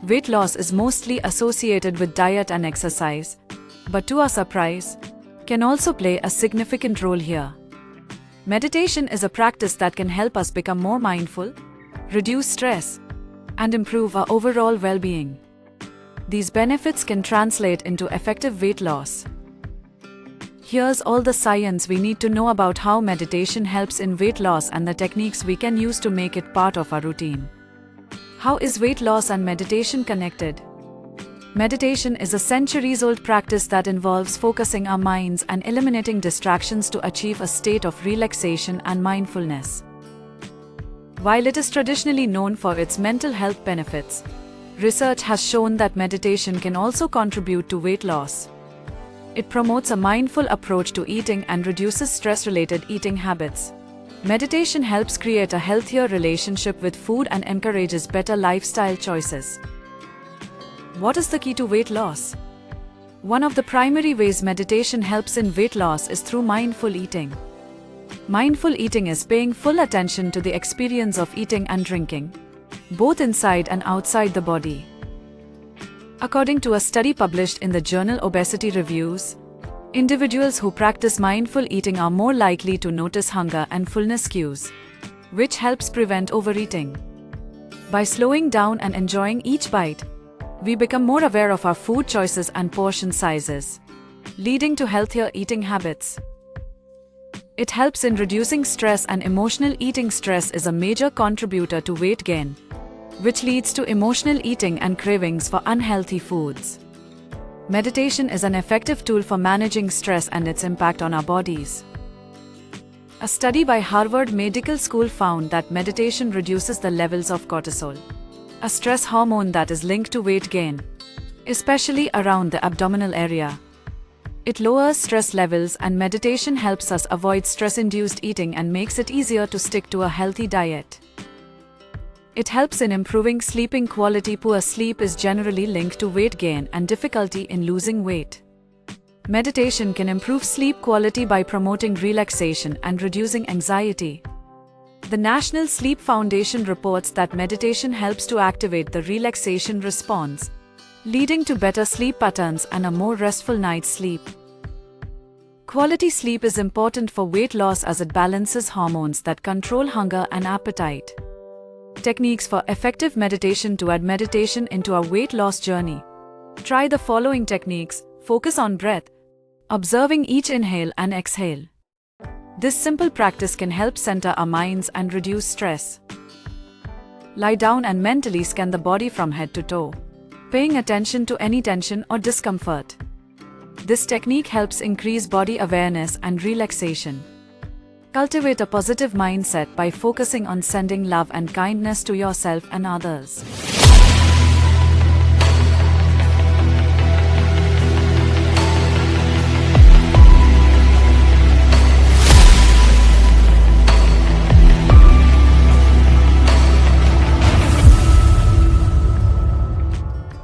Weight loss is mostly associated with diet and exercise, but to our surprise, can also play a significant role here. Meditation is a practice that can help us become more mindful, reduce stress, and improve our overall well-being. These benefits can translate into effective weight loss. Here's all the science we need to know about how meditation helps in weight loss and the techniques we can use to make it part of our routine. How is weight loss and meditation connected? Meditation is a centuries-old practice that involves focusing our minds and eliminating distractions to achieve a state of relaxation and mindfulness. While it is traditionally known for its mental health benefits, research has shown that meditation can also contribute to weight loss. It promotes a mindful approach to eating and reduces stress-related eating habits. Meditation helps create a healthier relationship with food and encourages better lifestyle choices. What is the key to weight loss? One of the primary ways meditation helps in weight loss is through mindful eating. Mindful eating is paying full attention to the experience of eating and drinking, both inside and outside the body. According to a study published in the journal Obesity Reviews, individuals who practice mindful eating are more likely to notice hunger and fullness cues, which helps prevent overeating. By slowing down and enjoying each bite, we become more aware of our food choices and portion sizes, leading to healthier eating habits. It helps in reducing stress, and emotional eating. Stress is a major contributor to weight gain, which leads to emotional eating and cravings for unhealthy foods. Meditation is an effective tool for managing stress and its impact on our bodies. A study by Harvard Medical School found that meditation reduces the levels of cortisol, a stress hormone that is linked to weight gain, especially around the abdominal area. It lowers stress levels, and meditation helps us avoid stress-induced eating and makes it easier to stick to a healthy diet. It helps in improving sleeping quality. Poor sleep is generally linked to weight gain and difficulty in losing weight. Meditation can improve sleep quality by promoting relaxation and reducing anxiety. The National Sleep Foundation reports that meditation helps to activate the relaxation response, leading to better sleep patterns and a more restful night's sleep. Quality sleep is important for weight loss as it balances hormones that control hunger and appetite. Techniques for effective meditation. To add meditation into our weight loss journey, try the following techniques. Focus on breath, observing each inhale and exhale. This simple practice can help center our minds and reduce stress. Lie down and mentally scan the body from head to toe, paying attention to any tension or discomfort. This technique helps increase body awareness and relaxation. Cultivate a positive mindset by focusing on sending love and kindness to yourself and others.